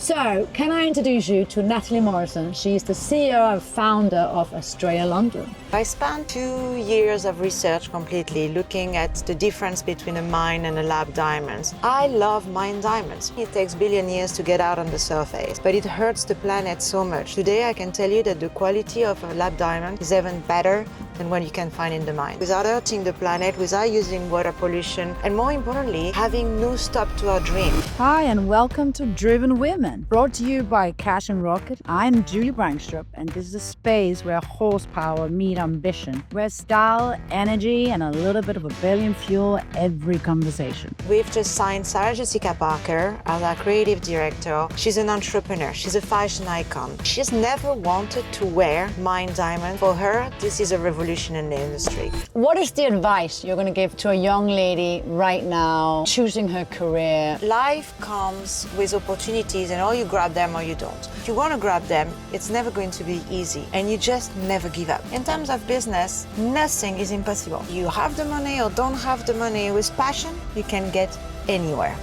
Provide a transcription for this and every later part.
So, can I introduce you to Nathalie Morrison? She's the CEO and founder of Astrea London. I spent 2 years of research completely looking at the difference between a mine and a lab diamonds. I love mine diamonds. It takes billion years to get out on the surface, but it hurts the planet so much. Today I can tell you that the quality of a lab diamond is even better than what you can find in the mine. Without hurting the planet, without using water pollution, and more importantly, having no stop to our dream. Hi and welcome to Driven Women, brought to you by Cash and Rocket. I'm Julie Brangstrup, and this is a space where horsepower meet ambition, where style, energy, and a little bit of rebellion fuel every conversation. We've just signed Sarah Jessica Parker as our creative director. She's an entrepreneur. She's a fashion icon. She's never wanted to wear mine diamond. For her, this is a revolution in the industry. What is the advice you're going to give to a young lady right now choosing her career? Life comes with opportunities, and or you grab them or you don't. If you want to grab them, it's never going to be easy, and you just never give up. In terms of business, nothing is impossible. You have the money or don't have the money, with passion, you can get anywhere.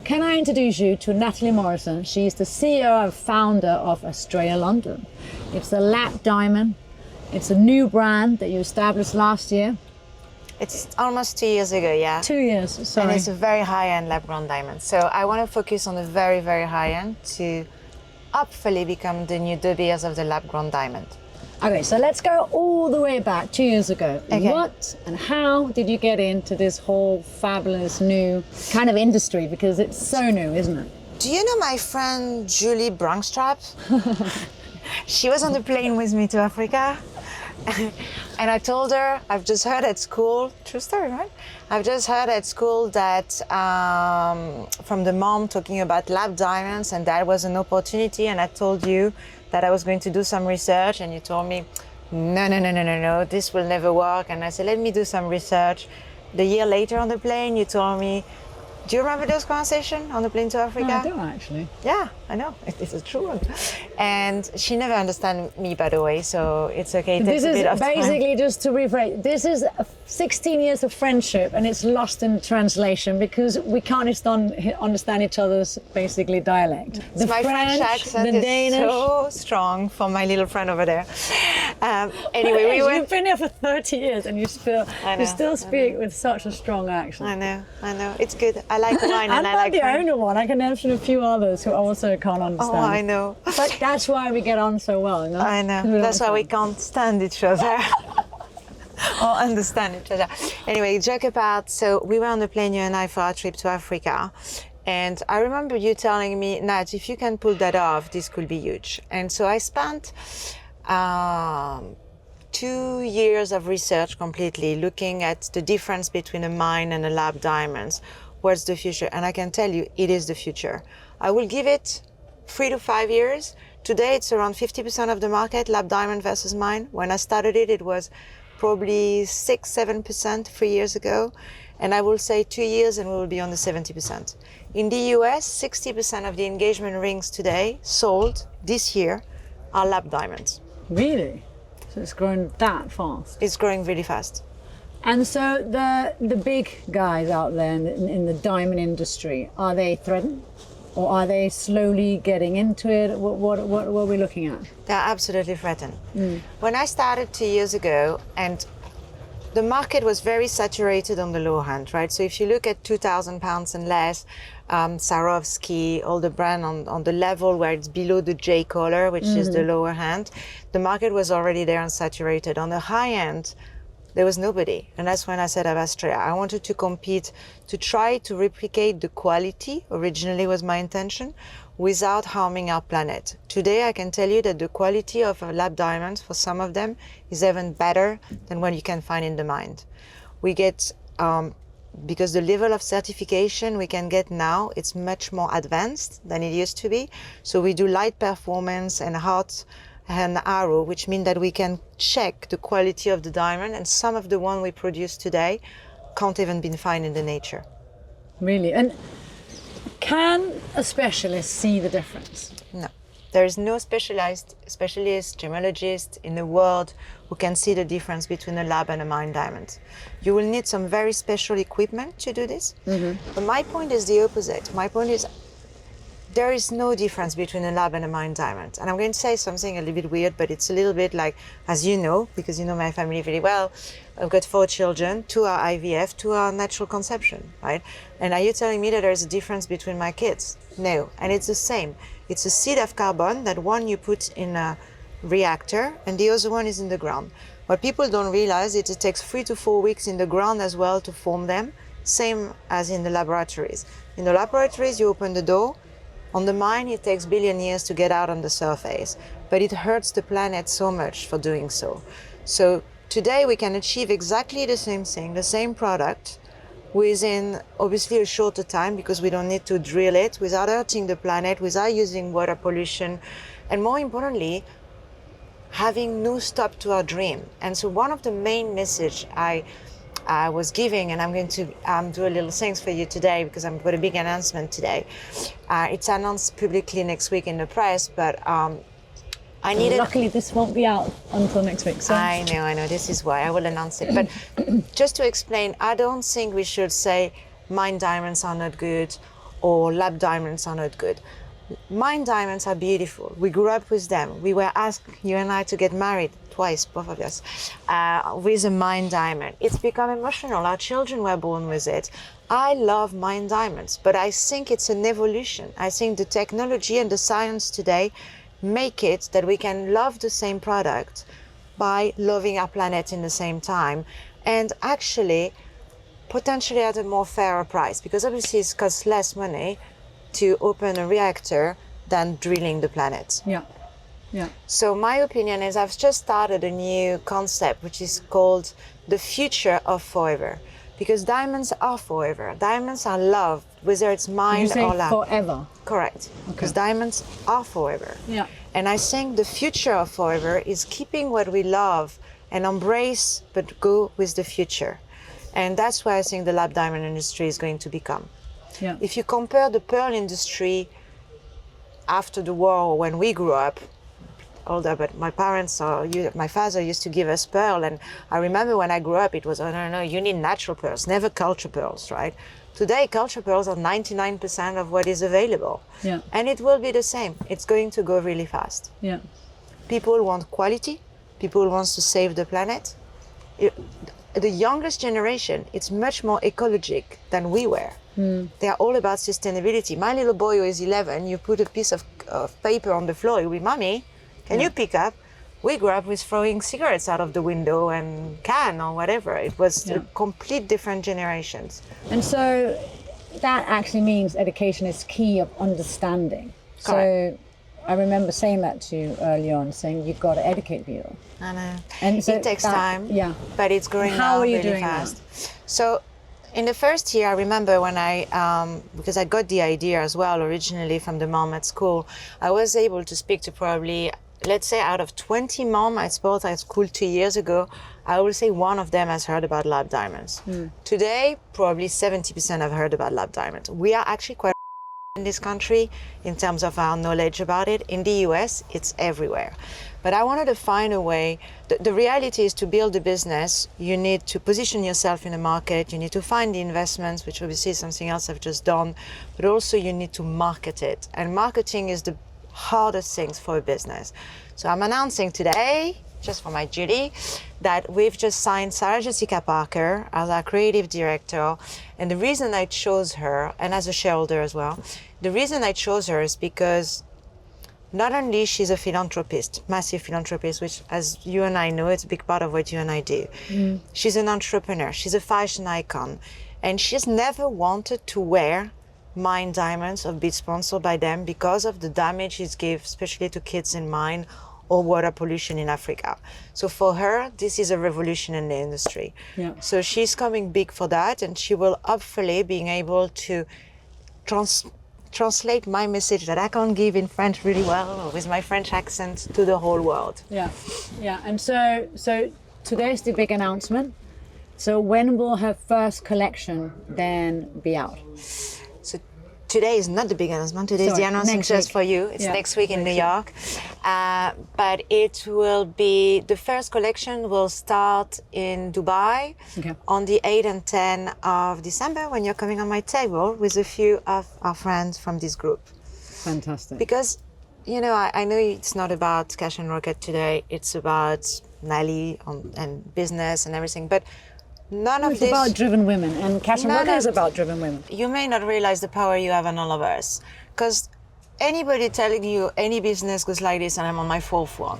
Can I introduce you to Nathalie Morrison? She's the CEO and founder of Astrea London. It's a lab diamond. It's a new brand that you established last year. It's almost 2 years ago, yeah. 2 years, sorry. And it's a very high-end lab-grown diamond. So I want to focus on the very, very high-end to hopefully become the new De Beers of the lab-grown diamond. Okay, so let's go all the way back 2 years ago. Okay. What and how did you get into this whole fabulous new kind of industry? Because it's so new, isn't it? Do you know my friend Julie Brangstrup? She was on the plane with me to Africa. And I told her, I've just heard at school, true story, right? I've just heard at school that from the mom talking about lab diamonds, and that was an opportunity. And I told you that I was going to do some research, and you told me, no, this will never work. And I said, let me do some research. The year later on the plane, you told me, do you remember those conversations on the plane to Africa? No, I don't actually. Yeah, I know. It's a true one. And she never understood me, by the way, so it's okay. It takes a bit of time. This is basically, just to rephrase, this is 16 years of friendship, and it's lost in translation because we can't understand each other's basically dialect. The my French accent the is Danish. so strong for my little friend over there. Anyway, we went. You've been here for 30 years, and you still speak with such a strong accent. I know. It's good. I like wine and I'm I not like the French. only one. I can mention a few others who also can't understand. Oh, I know. But that's why we get on so well, no? I know. That's why we can't stand each other. Or understand each other. Anyway, joke apart. So we were on the plane, you and I, for our trip to Africa. And I remember you telling me, Nat, if you can pull that off, this could be huge. And so I spent 2 years of research completely looking at the difference between a mine and a lab diamonds. What's the future? And I can tell you, it is the future. I will give it 3 to 5 years. Today, it's around 50% of the market, lab diamond versus mine. When I started it, it was probably 6-7% 3 years ago. And I will say 2 years and we will be on the 70%. In the US, 60% of the engagement rings today sold this year are lab diamonds. Really? So it's growing that fast? It's growing really fast. And so the big guys out there in the diamond industry, are they threatened? Or are they slowly getting into it? What are we looking at? They're absolutely threatened. When I started 2 years ago, and the market was very saturated on the low end, right? So if you look at 2,000 pounds and less, Swarovski, all the brand on the level where it's below the J collar, which is the lower end, the market was already there and saturated. On the high end, there was nobody. And that's when I set up Astria. I wanted to compete, to try to replicate the quality, originally was my intention, without harming our planet. Today, I can tell you that the quality of a lab diamond, for some of them, is even better than what you can find in the mine. We get, because the level of certification we can get now, it's much more advanced than it used to be. So we do light performance and hot and arrow, which means that we can check the quality of the diamond, and some of the one we produce today can't even be found in the nature. Really? And can a specialist see the difference? No. There is no specialist, gemologist in the world who can see the difference between a lab and a mine diamond. You will need some very special equipment to do this. But my point is the opposite. My point is there is no difference between a lab and a mine diamond. And I'm going to say something a little bit weird, but it's a little bit like, as you know, because you know my family very well, I've got 4 children, 2 are IVF, 2 are natural conception, right? And are you telling me that there's a difference between my kids? No, and it's the same. It's a seed of carbon that one you put in a reactor and the other one is in the ground. What people don't realize is it takes 3 to 4 weeks in the ground as well to form them, same as in the laboratories. In the laboratories, you open the door. On the mine, it takes billion years to get out on the surface, but it hurts the planet so much for doing so. So today we can achieve exactly the same thing, the same product, within obviously a shorter time because we don't need to drill it, without hurting the planet, without using water pollution, and more importantly, having no stop to our dream. And so one of the main message I was giving, and I'm going to do a little things for you today because I've got a big announcement today. It's announced publicly next week in the press, but I needed... Luckily, this won't be out until next week. So. I know, this is why I will announce it. But just to explain, I don't think we should say mine diamonds are not good or lab diamonds are not good. Mine diamonds are beautiful. We grew up with them. We were asked, you and I, to get married twice, both of us, with a mine diamond. It's become emotional. Our children were born with it. I love mine diamonds, but I think it's an evolution. I think the technology and the science today make it that we can love the same product by loving our planet in the same time, and actually potentially at a more fairer price, because obviously it costs less money to open a reactor than drilling the planet. Yeah. So my opinion is I've just started a new concept which is called the future of forever, because diamonds are forever. Diamonds are loved, whether it's mine or lab. Forever. Correct. Because diamonds are forever. Yeah. And I think the future of forever is keeping what we love and embrace, but go with the future. And that's where I think the lab diamond industry is going to become. Yeah. If you compare the pearl industry after the war, when we grew up, older, but my father used to give us pearl, and I remember when I grew up, it was, oh no, you need natural pearls, never culture pearls, right? Today, culture pearls are 99% of what is available. Yeah. And it will be the same. It's going to go really fast. Yeah. People want quality. People want to save the planet. The youngest generation, it's much more ecologic than we were. They are all about sustainability. My little boy who is 11, you put a piece of paper on the floor, he'll be, Mommy, can you pick up? We grew up with throwing cigarettes out of the window and can or whatever. It was a complete different generations. And so that actually means education is key of understanding. Correct. So I remember saying that to you early on, saying you've got to educate people. I know. And so it takes time, but it's growing how now are you really doing fast. So in the first year, I remember when because I got the idea as well originally from the mom at school, I was able to speak to probably, let's say out of 20 mom I spoke at school 2 years ago, I will say one of them has heard about lab diamonds. Today, probably 70% have heard about lab diamonds. We are actually quite in this country in terms of our knowledge about it. In the US, it's everywhere. But I wanted to find a way. The reality is, to build a business, you need to position yourself in the market, you need to find the investments, which obviously is something else I've just done, but also you need to market it. And marketing is the hardest things for a business. So I'm announcing today, just for my duty, that we've just signed Sarah Jessica Parker as our creative director. And the reason I chose her, and as a shareholder as well, the reason I chose her is because not only she's a philanthropist, massive philanthropist, which, as you and I know, it's a big part of what you and I do. She's an entrepreneur, she's a fashion icon, and she's never wanted to wear mine diamonds or be sponsored by them because of the damage it gives, especially to kids in mine or water pollution in Africa. So for her, this is a revolution in the industry. Yeah. So she's coming big for that, and she will hopefully being able to translate my message that I can't give in French really well or with my French accent to the whole world. Yeah. And so today's the big announcement. So when will her first collection then be out? So today is not the big announcement. Today is the announcement just for you. It's next week in New York. But it will be, the first collection will start in Dubai on the 8 and 10 of December when you're coming on my table with a few of our friends from this group. Fantastic. Because, you know, I know it's not about Cash and Rocket today. It's about Nelly and business and everything. But none of It's this... about driven women, and Cash and None Rocket is of- about driven women. You may not realize the power you have on all of us. Because anybody telling you any business goes like this and I'm on my fourth one,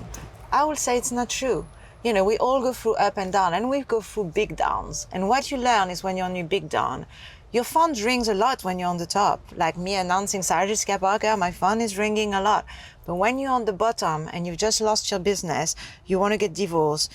I will say it's not true. You know, we all go through up and down, and we go through big downs. And what you learn is when you're on your big down, your phone rings a lot when you're on the top. Like me announcing Sarah Jessica Parker, my phone is ringing a lot. But when you're on the bottom and you've just lost your business, you want to get divorced,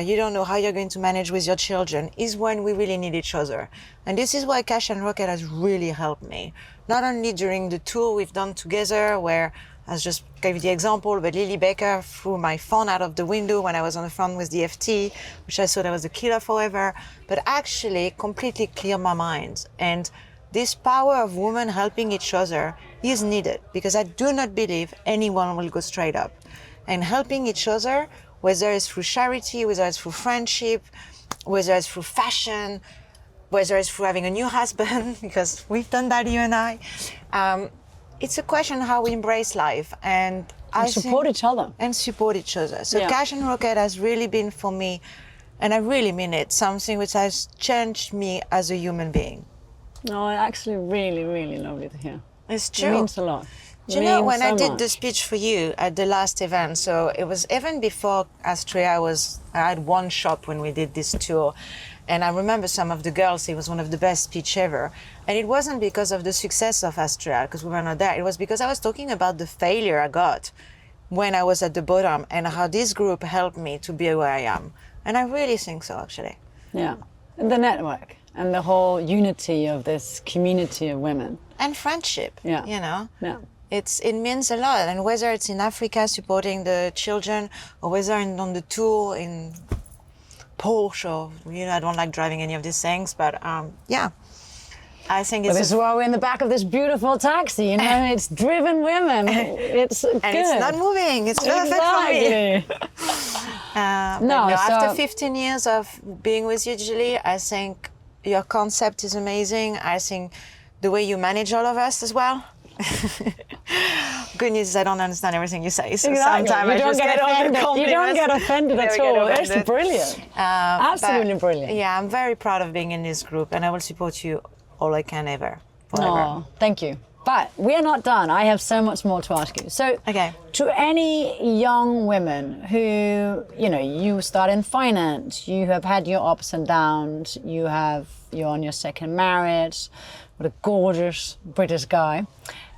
you don't know how you're going to manage with your children, is when we really need each other. And this is why Cash and Rocket has really helped me. Not only during the tour we've done together, where I just gave the example, but Lily Baker threw my phone out of the window when I was on the front with the FT, which I thought I was a killer forever, but actually completely cleared my mind. And this power of women helping each other is needed, because I do not believe anyone will go straight up. And helping each other, whether it's through charity, whether it's through friendship, whether it's through fashion, whether it's through having a new husband, because we've done that, you and I. It's a question how we embrace life and Support each other. And support each other. So Yeah. Cash and Rocket has really been for me, and I really mean it, something which has changed me as a human being. No, I actually really, really lovely to hear. It's It true. means a lot. Do you know, Means when so I did much. the speech for you at the last event, so it was even before Astria, I had one shop when we did this tour. And I remember some of the girls, it was one of the best speech ever. And it wasn't because of the success of Astria, because we were not there. It was because I was talking about the failure I got when I was at the bottom and how this group helped me to be where I am. And I really think so, actually. Yeah. And the network and the whole unity of this community of women. And friendship, Yeah. you know. Yeah. It means a lot, and whether it's in Africa supporting the children, or whether on the tour in Porsche, or, you know, I don't like driving any of these things, but yeah, I think But it's this is why we're in the back of this beautiful taxi, you know, it's driven women. It's good. and it's not moving. It's perfect for me. Exactly. But No, so- after 15 years of being with you, Julie, I think your concept is amazing. I think the way you manage all of us as well. Good news is I don't understand everything you say, so Exactly. sometimes You I don't just get get offended. You don't get offended Never at get all. offended. It's brilliant. Absolutely But, brilliant. Yeah, I'm very proud of being in this group, and I will support you all I can ever. Forever. Oh, thank you. But we're not done. I have so much more to ask you. So, Okay. to any young women who, you know, you start in finance, you have had your ups and downs, you're on your second marriage with a gorgeous British guy.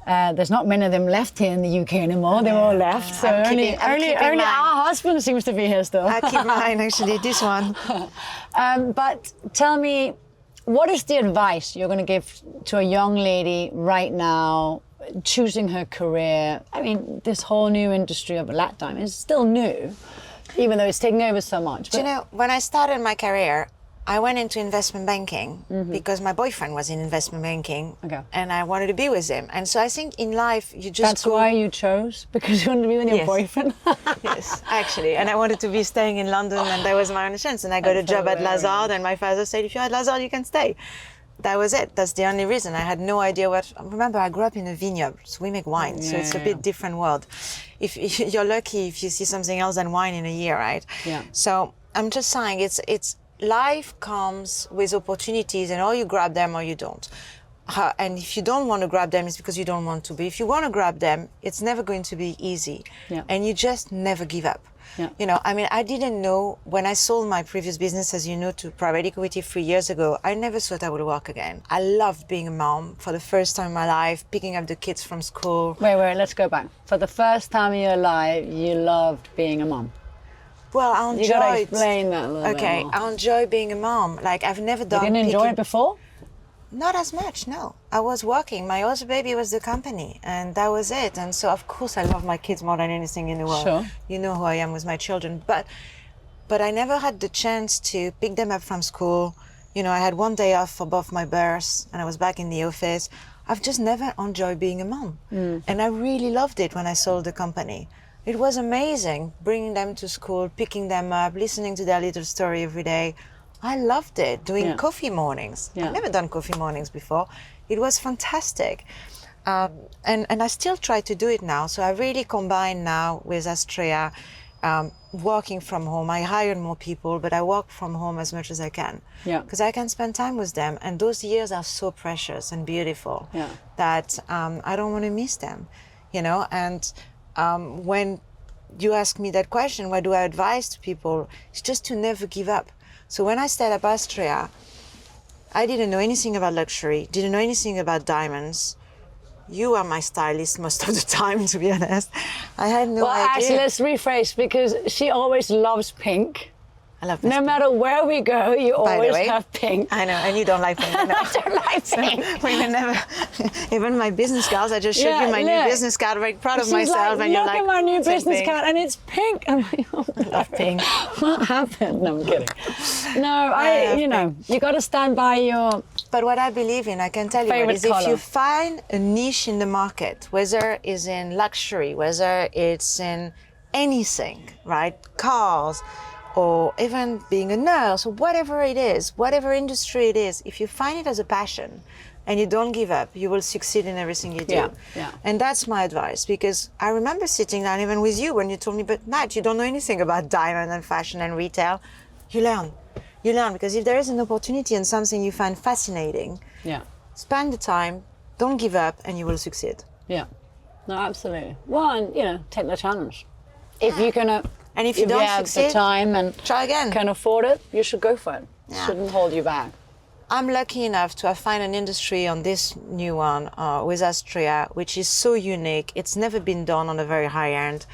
There's not many of them left here in the UK anymore. They're all left. So I'm only keeping mine. our husband seems to be here still. I keep mine, actually, this one. But tell me, what is the advice you're going to give to a young lady right now choosing her career? I mean, this whole new industry of lap time is still new, even though it's taking over so much. Do you know, when I started my career, I went into investment banking because my boyfriend was in investment banking, Okay. and I wanted to be with him. And so I think in life, you just That's go... why you chose? Because you wanted to be with your Yes. boyfriend? Yes, actually. And I wanted to be staying in London, and that was my only chance. And I got a That's job at hilarious. Lazard, and my father said, if you're at Lazard, you can stay. That was it. That's the only reason. I had no idea what... Remember, I grew up in a vineyard, so we make wine, so it's a bit different world. If you're lucky if you see something else than wine in a year, right? Yeah. So I'm just saying, it's life comes with opportunities, and or you grab them or you don't. And if you don't want to grab them, it's because you don't want to. But if you want to grab them, it's never going to be easy. Yeah. And you just never give up. Yeah. You know, I mean, I didn't know when I sold my previous business, as you know, to private equity 3 years ago, I never thought I would work again. I loved being a mom for the first time in my life, picking up the kids from school. Wait, let's go back. For the first time in your life, you loved being a mom. Well, I You gotta enjoyed... explain that a little Okay, bit more. I enjoy being a mom. Like, I've never You done... didn't enjoy picking- it before? Not as much, no. I was working. My other baby was the company, and that was it. And so, of course, I love my kids more than anything in the world. Sure. You know who I am with my children. But I never had the chance to pick them up from school. You know, I had one day off for both my births, and I was back in the office. I've just never enjoyed being a mom. And I really loved it when I sold the company. It was amazing, bringing them to school, picking them up, listening to their little story every day. I loved it, doing Yeah. coffee mornings. Yeah. I've never done coffee mornings before. It was fantastic. And I still try to do it now. So I really combine now with Astrea, working from home. I hire more people, but I work from home as much as I can. Yeah. Because I can spend time with them. And those years are so precious and beautiful Yeah. that I don't want to miss them, you know. And when you ask me that question, what do I advise to people? It's just to never give up. So when I started up Astrea, I didn't know anything about luxury, didn't know anything about diamonds. You are my stylist most of the time, to be honest. I had no idea. Actually, let's rephrase, because she always loves pink. I love No matter where we go, you By the always way, have pink. I know, and you don't like pink. I know. I don't like pink. We will never, even my business cards, I just showed you my new business card, very proud of She's myself, like, and you're look like, at my new "It's a business pink." card and it's pink. I'm like, oh, I love pink. what happened? No, I'm kidding. No, love you know, you got to stand by your But what I believe in, I can tell you what, Favorite is if colour. you find a niche in the market, whether it's in luxury, whether it's in anything, right? Cars, or even being a nurse, or whatever it is, whatever industry it is, if you find it as a passion and you don't give up, you will succeed in everything you do. Yeah, yeah. And that's my advice, because I remember sitting down even with you when you told me, but Nat, you don't know anything about diamond and fashion and retail. You learn. You learn, because if there is an opportunity and something you find fascinating, spend the time, don't give up, and you will succeed. Yeah. No, absolutely. Well, and, you know, take the challenge. If you can, And if you don't have succeed, the time and try again. can afford it, you should go for it. Yeah. Shouldn't hold you back. I'm lucky enough to have found an industry on this new one with Astria, which is so unique. It's never been done on a very high end.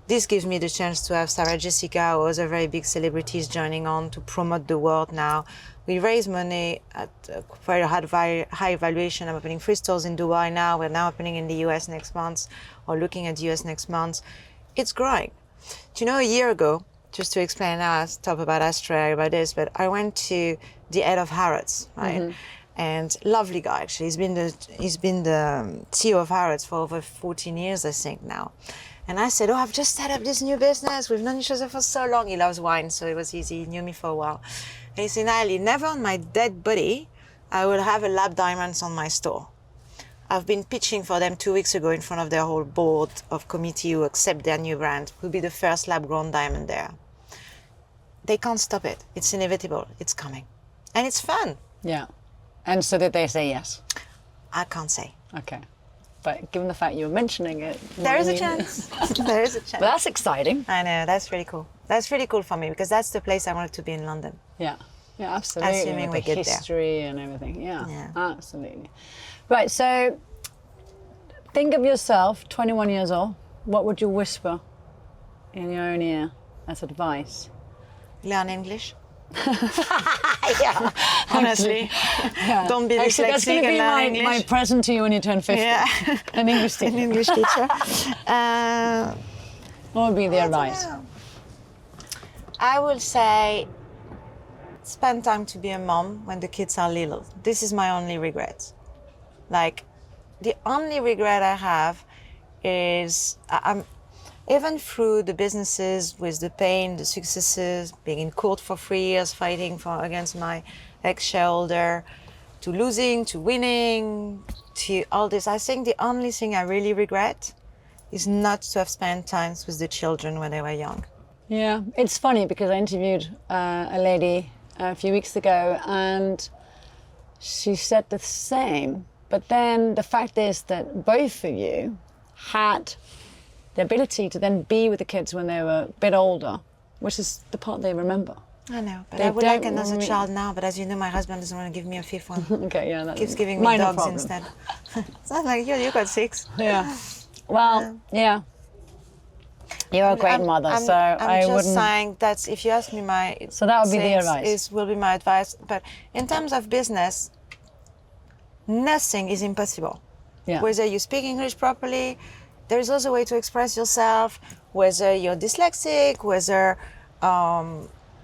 This gives me the chance to have Sarah Jessica or other very big celebrities joining on to promote the world now. We raise money at quite a high valuation. I'm opening 3 stores in Dubai now. We're now opening in the US next month, or looking at the US next month. It's growing. Do you know, a year ago, just to explain now, I'll talk about Astrea, about this, but I went to the head of Harrods, right? Mm-hmm. And lovely guy, actually. He's been the CEO of Harrods for over 14 years, I think, now. And I said, I've just set up this new business. We've known each other for so long. He loves wine, so it was easy. He knew me for a while. And he said, Nathalie, never on my dead body I will have a lab diamonds on my store. I've been pitching for them 2 weeks ago in front of their whole board of committee who accept their new brand. Will be the first lab-grown diamond there. They can't stop it. It's inevitable. It's coming. And it's fun. Yeah. And so did they say yes? I can't say. Okay. But given the fact you're mentioning it... There is a chance. There is a chance. But that's exciting. I know, that's really cool. That's really cool for me, because that's the place I wanted to be in London. Yeah. Yeah, absolutely. Assuming With we the get there. history and everything. Yeah, Yeah. absolutely. Right, so think of yourself, 21 years old. What would you whisper in your own ear as advice? Learn English. Yeah, Honestly. yeah. Don't be Actually, that's going dyslexic to and be learn English. my present to you when you turn 50. Yeah. An English An teacher. English teacher. What would be the advice? I will say, spend time to be a mom when the kids are little. This is my only regret. Like, the only regret I have is I'm even through the businesses, with the pain, the successes, being in court for 3 years, fighting against my ex-shareholder, to losing, to winning, to all this. I think the only thing I really regret is not to have spent time with the children when they were young. Yeah, it's funny because I interviewed a lady a few weeks ago and she said the same. But then the fact is that both of you had the ability to then be with the kids when they were a bit older, which is the part they remember. I know, but They I would like don't another really- child now, but as you know, my husband doesn't want to give me a 5th one. Okay, yeah. That Keeps giving me minor dogs problem. instead. It's not like you got 6. Yeah. Well, yeah. You're a great mother, so I'm I just wouldn't... saying that if you ask me my... So that would be the things advice. will be my advice. But in terms of business, nothing is impossible. Yeah. Whether you speak English properly, there is also a way to express yourself, whether you're dyslexic, whether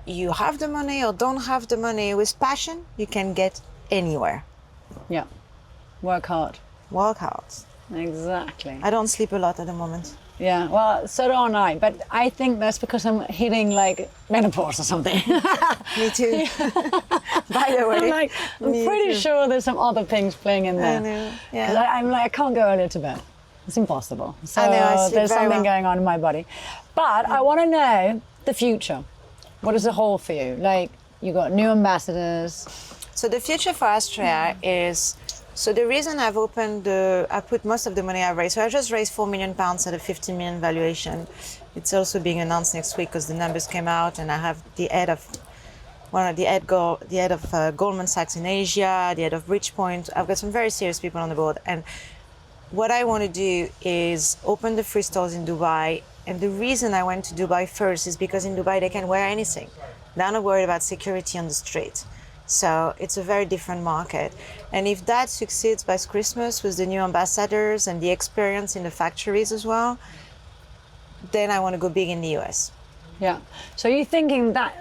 you have the money or don't have the money. With passion, you can get anywhere. Yeah. Work hard. Work hard. Exactly. I don't sleep a lot at the moment. Yeah, well, so don't I. But I think that's because I'm hitting like menopause or something. Me too. By the way. I'm pretty sure there's some other things playing in there. I know. Yeah. 'Cause I'm like, I can't go earlier to bed. It's impossible. So I know, I sleep there's very something well. going on in my body. But I want to know the future. What does it hold for you? Like, you got new ambassadors. So the future for Astria is, so the reason I've opened I put most of the money I've raised. So I just raised £4 million at a 15 million valuation. It's also being announced next week because the numbers came out, and I have the head of Goldman Sachs in Asia, the head of Bridgepoint. I've got some very serious people on the board. And what I want to do is open the free stores in Dubai. And the reason I went to Dubai first is because in Dubai they can wear anything. They're not worried about security on the street. So it's a very different market. And if that succeeds by Christmas with the new ambassadors and the experience in the factories as well, then I want to go big in the US. Yeah. So you're thinking that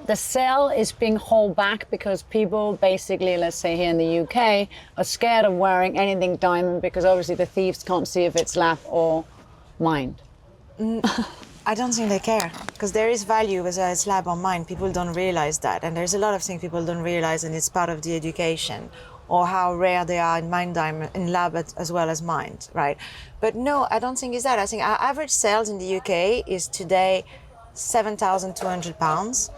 the sale is being held back because people basically, let's say here in the UK, are scared of wearing anything diamond because obviously the thieves can't see if it's lap or mined. I don't think they care, because there is value whether it's lab or mine. People don't realize that, and there's a lot of things people don't realize, and it's part of the education, or how rare they are in mine diamond, in lab as well as mined, right? But no, I don't think it's that. I think our average sales in the UK is today £7,200.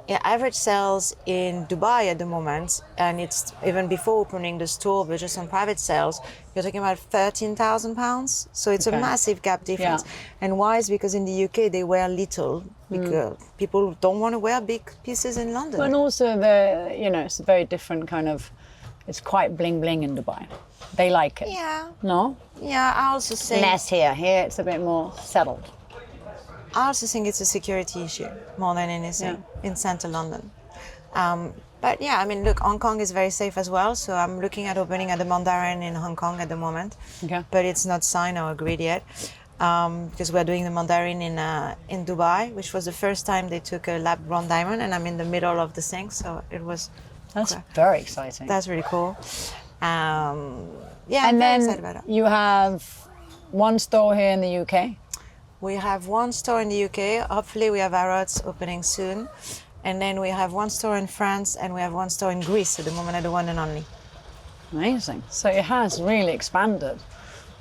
Yeah, average sales in Dubai at the moment, and it's even before opening the store, but just on private sales, you're talking about £13,000. So it's a massive gap difference. Yeah. And why? Is because in the UK they wear little, because people don't want to wear big pieces in London. And also it's a very different kind of, it's quite bling bling in Dubai. They like it. Yeah. No? Yeah, I also think Less here. Here it's a bit more settled. I also think it's a security issue more than anything in central London. But yeah, I mean, look, Hong Kong is very safe as well. So I'm looking at opening at the Mandarin in Hong Kong at the moment. Okay. But it's not signed or agreed yet, because we're doing the Mandarin in Dubai, which was the first time they took a lab grown diamond, and I'm in the middle of the thing, so it was. That's very exciting. That's really cool. Yeah, and I'm very then excited about it. you have one store here in the UK. We have one store in the UK. Hopefully we have Harrods opening soon. And then we have one store in France, and we have one store in Greece at the moment, at the one and only. Amazing. So it has really expanded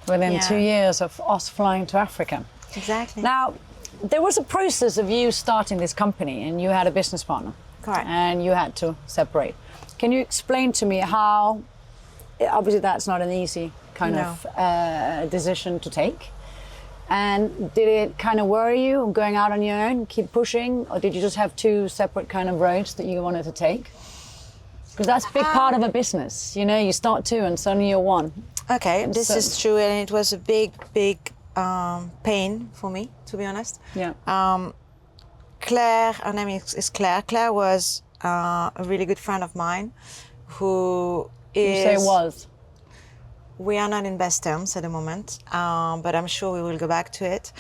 within 2 years of us flying to Africa. Exactly. Now, there was a process of you starting this company, and you had a business partner. Correct. And you had to separate. Can you explain to me how, obviously that's not an easy kind of decision to take. And did it kind of worry you going out on your own, keep pushing, or did you just have two separate kind of roads that you wanted to take? Because that's a big part of a business. You start two and suddenly you're one. Okay, this is true, and it was a big pain for me, to be honest. Yeah. Claire, her name is Claire. Claire was a really good friend of mine, who is... You say was. We are not in best terms at the moment, but I'm sure we will go back to it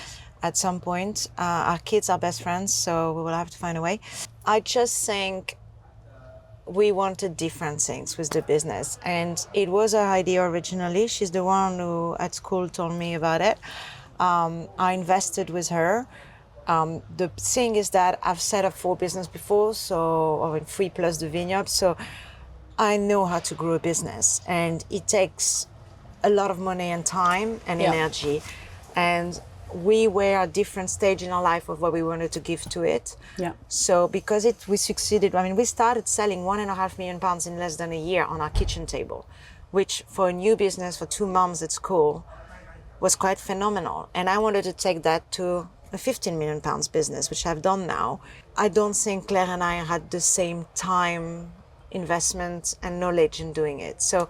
at some point. Our kids are best friends, so we will have to find a way. I just think we wanted different things with the business, and it was her idea originally. She's the one who at school told me about it. I invested with her. The thing is that I've set up 4 businesses before, or 3 plus the vineyard, so I know how to grow a business, and it takes a lot of money and time and energy, and we were at different stage in our life of what we wanted to give to it. Yeah. So because we succeeded, I mean, we started selling £1.5 million in less than a year on our kitchen table, which for a new business for 2 moms at school was quite phenomenal. And I wanted to take that to a £15 million business, which I've done now. I don't think Claire and I had the same time, investment and knowledge in doing it. So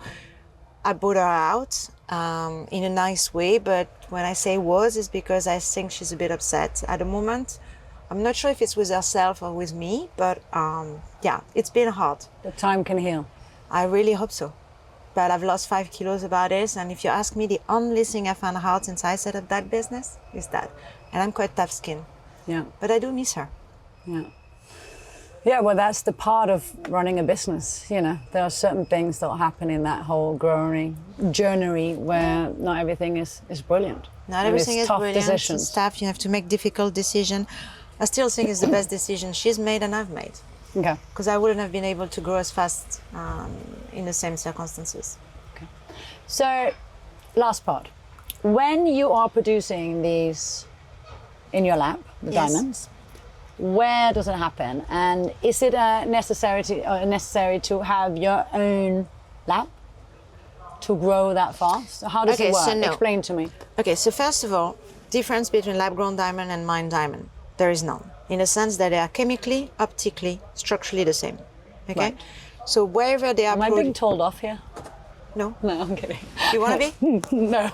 I bought her out in a nice way, but when I say it's because I think she's a bit upset at the moment. I'm not sure if it's with herself or with me, but it's been hard. The time can heal. I really hope so. But I've lost 5 kilos about this, and if you ask me, the only thing I found hard since I set up that business is that. And I'm quite tough-skinned. Yeah. But I do miss her. Yeah. Yeah, well, that's the part of running a business. You know, there are certain things that will happen in that whole growing journey where not everything is brilliant. Not And everything it's is tough brilliant. decisions. It's tough. You have to make difficult decisions. I still think it's the best decision she's made and I've made. Okay. Because I wouldn't have been able to grow as fast in the same circumstances. Okay. So, last part. When you are producing these in your lab, the Yes. diamonds, where does it happen? And is it necessary to have your own lab to grow that fast? How does Okay, it work? so no. Explain to me. Okay, so first of all, difference between lab-grown diamond and mined diamond. There is none. In the sense that they are chemically, optically, structurally the same. Okay? Right. So wherever they are Am I being told off here? No. No, I'm kidding. You want to be? No.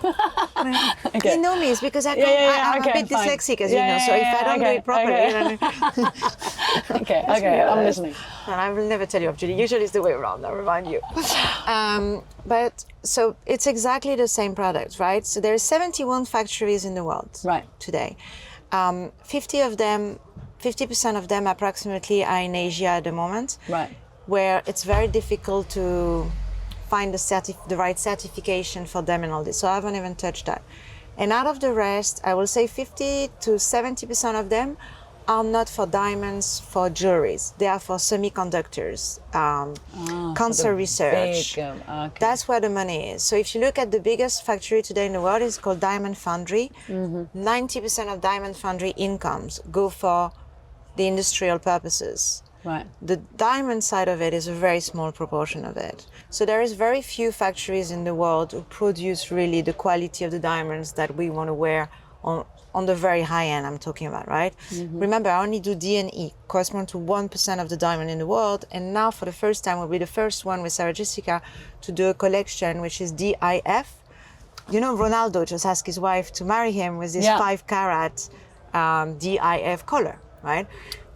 Okay. You know me, it's because I'm okay, a bit fine. dyslexic, as you know. So if I don't do it properly, okay. you know, Okay, I'm listening. and I will never tell you, actually. Usually it's the way around, I'll remind you. But so it's exactly the same product, right? So there are 71 factories in the world Right. today. 50% of them approximately are in Asia at the moment, Right. where it's very difficult to find the right certification for them and all this. So I haven't even touched that. And out of the rest, I will say 50 to 70% of them are not for diamonds, for jewelries. They are for semiconductors, cancer research. Big, okay. That's where the money is. So if you look at the biggest factory today in the world, it's called Diamond Foundry. 90% of Diamond Foundry incomes go for the industrial purposes. Right. The diamond side of it is a very small proportion of it. So there is very few factories in the world who produce really the quality of the diamonds that we want to wear on the very high end I'm talking about, right? Remember, I only do D and E, correspond to 1% of the diamond in the world. And now for the first time, we'll be the first one with Sarah Jessica to do a collection, which is DIF. You know, Ronaldo just asked his wife to marry him with this 5 carat DIF color, right?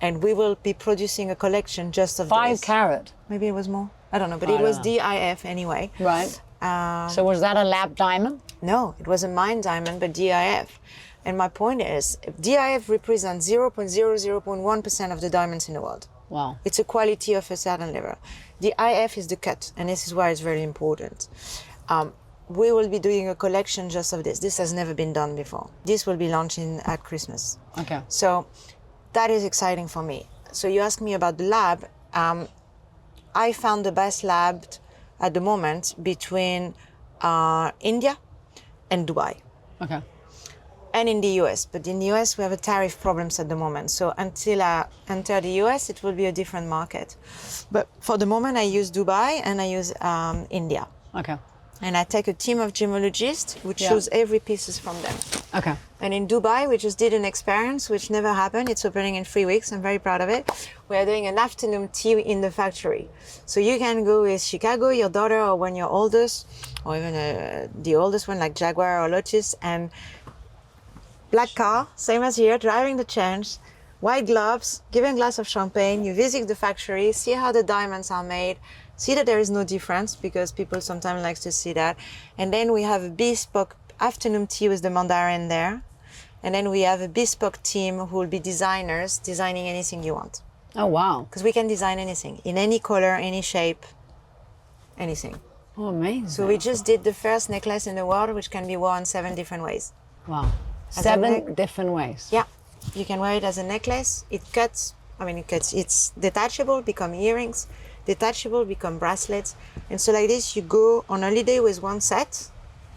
And we will be producing a collection just of 5 this. carat. Maybe it was more. I don't know, but I it was don't know. DIF anyway. Right. So was that a lab diamond? No, it was a mine diamond, but DIF. And my point is, DIF represents 0.0001% of the diamonds in the world. Wow. It's a quality of a certain level. The IF is the cut, and this is why it's very important. We will be doing a collection just of this. This has never been done before. This will be launching at Christmas. Okay. So that is exciting for me. So you asked me about the lab. I found the best lab at the moment between India and Dubai. Okay. And in the US, but in the US we have a tariff problems at the moment. So until I enter the US, it will be a different market. But for the moment, I use Dubai and I use India. Okay. And I take a team of gemologists who choose every pieces from them. Okay. And in Dubai, we just did an experience which never happened. It's opening in 3 weeks. I'm very proud of it. We are doing an afternoon tea in the factory. So you can go with Chicago, your daughter, or when you're oldest, or even the oldest one like Jaguar or Lotus, and black car, same as here, driving the change, white gloves, giving a glass of champagne, you visit the factory, see how the diamonds are made, see that there is no difference because people sometimes like to see that. And then we have a bespoke afternoon tea with the Mandarin there. And then we have a bespoke team who will be designers, designing anything you want. Oh, wow. Because we can design anything, in any color, any shape, anything. Oh, amazing. So we just did the first necklace in the world, which can be worn 7 different ways. Wow. As a 7 different ways. Yeah, you can wear it as a necklace. It cuts. It's detachable, become earrings. Detachable, become bracelets. And so like this, you go on holiday with one set.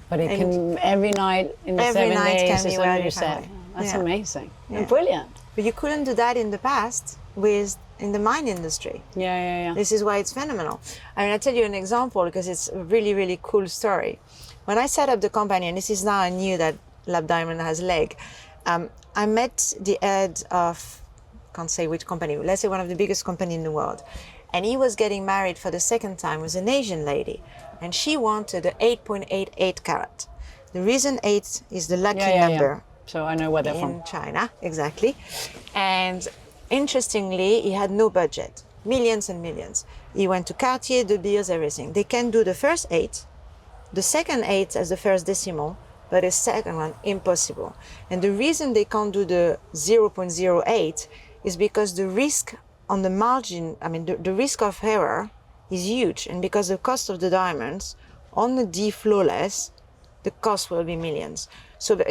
But it And can, every night in the every 7 night days, can be is a wear new different set. way. That's Yeah. amazing. Yeah. And brilliant. But you couldn't do that in the past in the mine industry. Yeah. This is why it's phenomenal. I mean, I'll tell you an example because it's a really, really cool story. When I set up the company, and this is now I knew that Lab Diamond has leg, I met the head of, can't say which company, let's say one of the biggest company in the world. And he was getting married for the second time with an Asian lady. And she wanted an 8.88 carat. The reason 8 is the lucky number. So I know where they're from. In China, exactly. And interestingly, he had no budget, millions and millions. He went to Cartier, De Beers, everything. They can do the first 8, the second 8 as the first decimal, but the second one, impossible. And the reason they can't do the 0.08 is because the risk on the margin, I mean, the risk of error is huge. And because the cost of the diamonds on the D flawless, the cost will be millions. So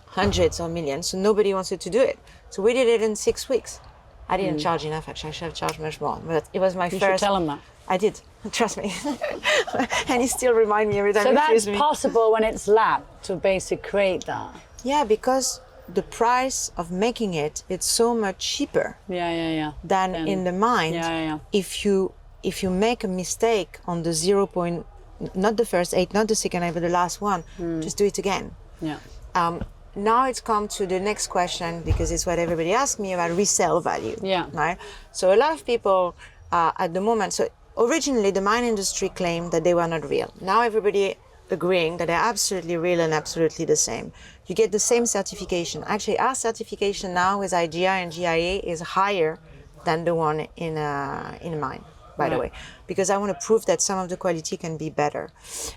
hundreds of millions. So nobody wanted to do it. So we did it in 6 weeks. I didn't charge enough, actually. I should have charged much more. But it was my You first. should tell him that. I did. Trust me. And he still reminds me every time So he that's sees me. possible when it's lab to basically create that. Yeah, because the price of making it, it's so much cheaper Yeah. than in the mine. Yeah. If you make a mistake on the 0 point, not the first 8, not the second 8, but the last one, just do it again. Yeah. Now it's come to the next question, because it's what everybody asks me about resale value. Yeah. Right. So a lot of people at the moment. So originally the mine industry claimed that they were not real. Now everybody agreeing that they're absolutely real and absolutely the same. You get the same certification. Actually, our certification now with IGI and GIA is higher than the one in a mine, by the way, because I want to prove that some of the quality can be better.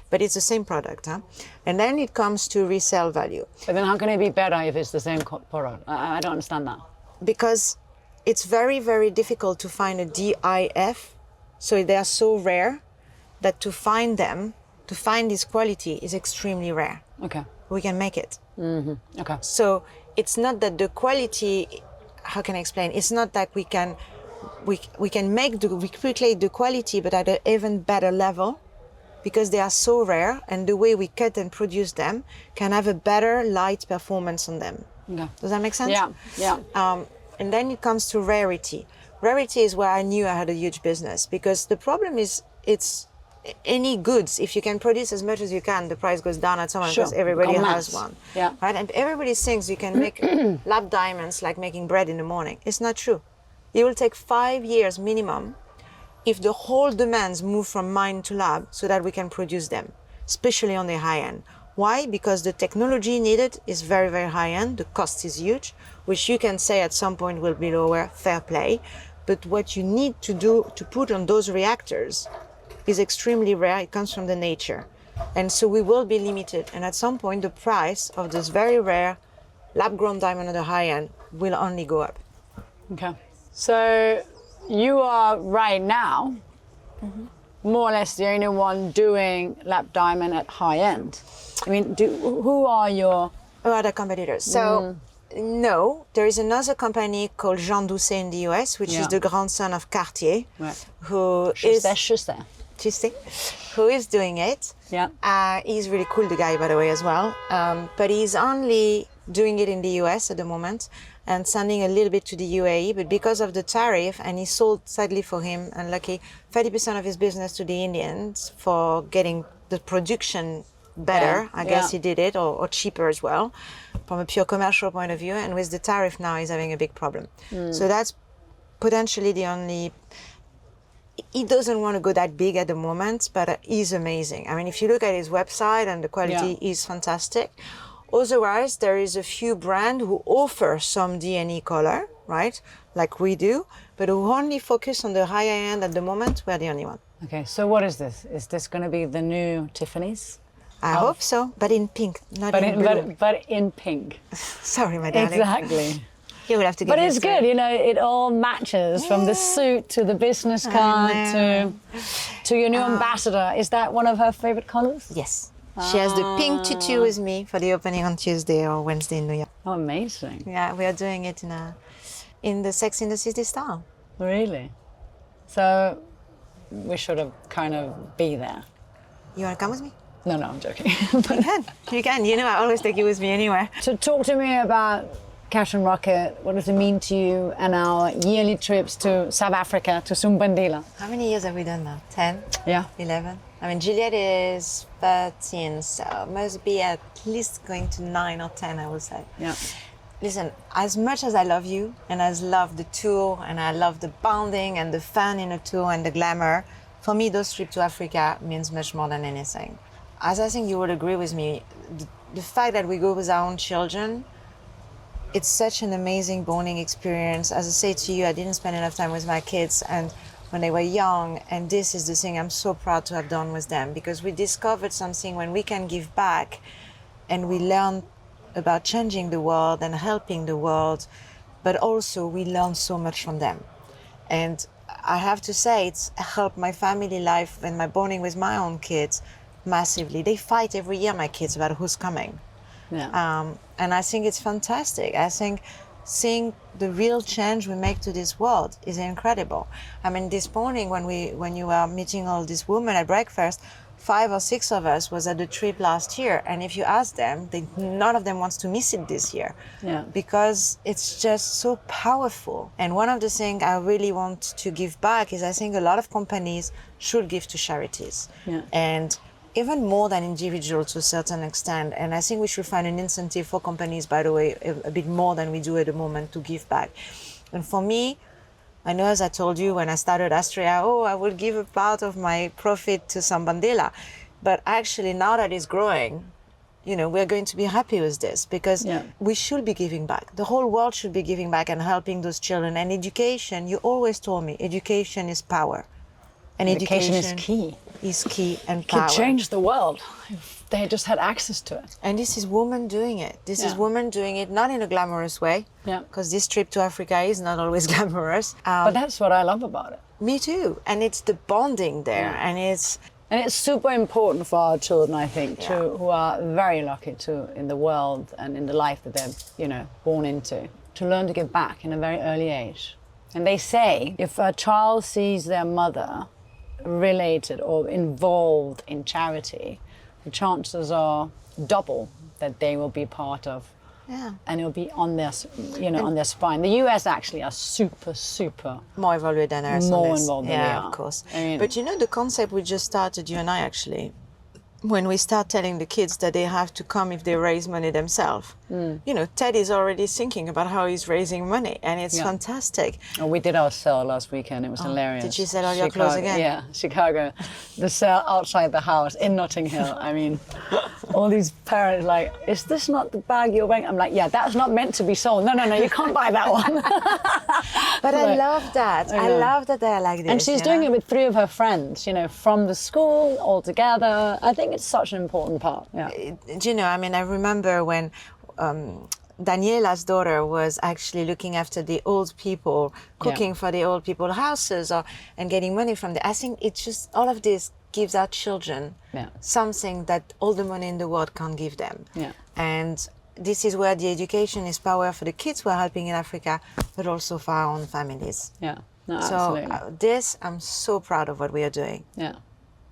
But it's the same product, huh? And then it comes to resale value. But then how can it be better if it's the same product? I don't understand that. Because it's very, very difficult to find a DIF. So they are so rare that to find them, to find this quality is extremely rare. Okay. We can make it. Okay. So it's not that the quality, how can I explain? It's not that we can recreate the quality, but at an even better level, because they are so rare, and the way we cut and produce them can have a better light performance on them. Okay. Does that make sense? Yeah. And then it comes to rarity. Rarity is where I knew I had a huge business, because the problem is it's any goods, if you can produce as much as you can, the price goes down at some point, because everybody has one. Yeah. Right? And everybody thinks you can make lab diamonds like making bread in the morning. It's not true. It will take 5 years minimum if the whole demands move from mine to lab so that we can produce them, especially on the high end. Why? Because the technology needed is very, very high end. The cost is huge, which you can say at some point will be lower, fair play. But what you need to do to put on those reactors is extremely rare. It comes from the nature. And so we will be limited. And at some point, the price of this very rare lab-grown diamond at the high end will only go up. Okay. So you are right now more or less the only one doing lab diamond at high end. I mean, who are your other competitors? So no, there is another company called Jean Doucet in the US, which is the grandson of Cartier, who is doing it. Yeah. He's really cool, the guy, by the way, as well. But he's only doing it in the US at the moment and sending a little bit to the UAE. But because of the tariff, and he sold, sadly for him, unlucky, 30% of his business to the Indians for getting the production better. I guess he did it, or cheaper as well, from a pure commercial point of view. And with the tariff now, he's having a big problem. So that's potentially the only. He doesn't want to go that big at the moment, but he's amazing. I mean, if you look at his website, and the quality is fantastic. Otherwise, there is a few brands who offer some D&E color, right, like we do, but who only focus on the higher end at the moment. We're the only one. Okay, so what is this? Is this going to be the new Tiffany's? I hope so, but in pink, not in blue. But in pink. Sorry, my darling. Exactly. You will have to get But it's used to good, it. you know, it all matches from the suit to the business card to your new ambassador. Is that one of her favorite colors? Yes. She has the pink tutu with me for the opening on Tuesday or Wednesday in New York. Oh, amazing. Yeah, we are doing it in the Sex in the City style. Really? So we should have kind of be there. You want to come with me? No, I'm joking. You can. You know I always take you with me anywhere. So talk to me about Cash and Rocket. What does it mean to you, and our yearly trips to South Africa, to Sumbandila? How many years have we done now? 10? Yeah. 11? I mean, Juliet is 13, so must be at least going to 9 or 10, I would say. Yeah. Listen, as much as I love you, and I love the tour, and I love the bonding and the fun in a tour and the glamour, for me, those trips to Africa means much more than anything. As I think you would agree with me, the fact that we go with our own children, it's such an amazing bonding experience. As I say to you, I didn't spend enough time with my kids and when they were young, and this is the thing I'm so proud to have done with them, because we discovered something when we can give back and we learn about changing the world and helping the world, but also we learn so much from them. And I have to say, it's helped my family life and my bonding with my own kids massively. They fight every year, my kids, about who's coming. Yeah. And I think it's fantastic. I think seeing the real change we make to this world is incredible. I mean, this morning when you were meeting all these women at breakfast, 5 or 6 of us was at the trip last year, and if you ask them, none of them wants to miss it this year. Yeah. Because it's just so powerful. And one of the things I really want to give back is I think a lot of companies should give to charities. Yeah. And even more than individuals to a certain extent. And I think we should find an incentive for companies, by the way, a bit more than we do at the moment, to give back. And for me, I know, as I told you when I started Astria, I will give a part of my profit to some bandela. But actually, now that it's growing, we're going to be happy with this, because we should be giving back. The whole world should be giving back and helping those children. And education, you always told me, education is power. And Education is key. Is key and power. Could change the world if they just had access to it. And this is women doing it. This is women doing it, not in a glamorous way. Yeah. Because this trip to Africa is not always glamorous. But that's what I love about it. Me too. And it's the bonding there. Yeah. And it's super important for our children, I think, who are very lucky in the world and in the life that they're, born into, to learn to give back in a very early age. And they say if a child sees their mother related or involved in charity, the chances are double that they will be part of, and it'll be on their, on their spine. The US actually are super more evaluated than us. More involved than we are. Of course. I mean, but the concept we just started, you and I actually, when we start telling the kids that they have to come if they raise money themselves. Ted is already thinking about how he's raising money, and it's fantastic. Oh, we did our sale last weekend. It was hilarious. Did you sell all your clothes again? Yeah, Chicago. The sale outside the house in Notting Hill. I mean, all these parents like, is this not the bag you're wearing? I'm like, yeah, that's not meant to be sold. No, you can't buy that one. But I love that. I love that they're like this. And she's doing it with 3 of her friends, from the school all together. I think it's such an important part. Yeah. I remember when Daniela's daughter was actually looking after the old people, cooking for the old people houses and getting money from them. I think it's just all of this gives our children something that all the money in the world can't give them. Yeah. And this is where the education is power for the kids we're helping in Africa, but also for our own families. Yeah, no, absolutely. So I'm so proud of what we are doing. Yeah.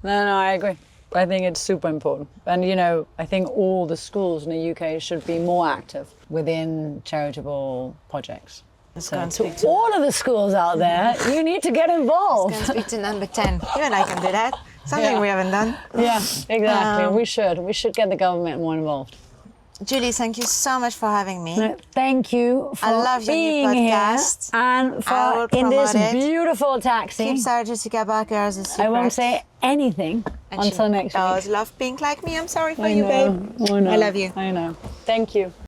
No, I agree. I think it's super important. And, I think all the schools in the UK should be more active within charitable projects. So to all of the schools out there, you need to get involved. Let's go and speak to number 10. You and I can do that. Something we haven't done. Yeah, exactly. We should get the government more involved. Julie, thank you so much for having me. No, thank you for being here and for in this beautiful taxi. Keep Sarah Jessica Barker as a secret. I won't say anything until next week. Does love pink like me. I'm sorry for you, babe. I know. I love you. I know. Thank you.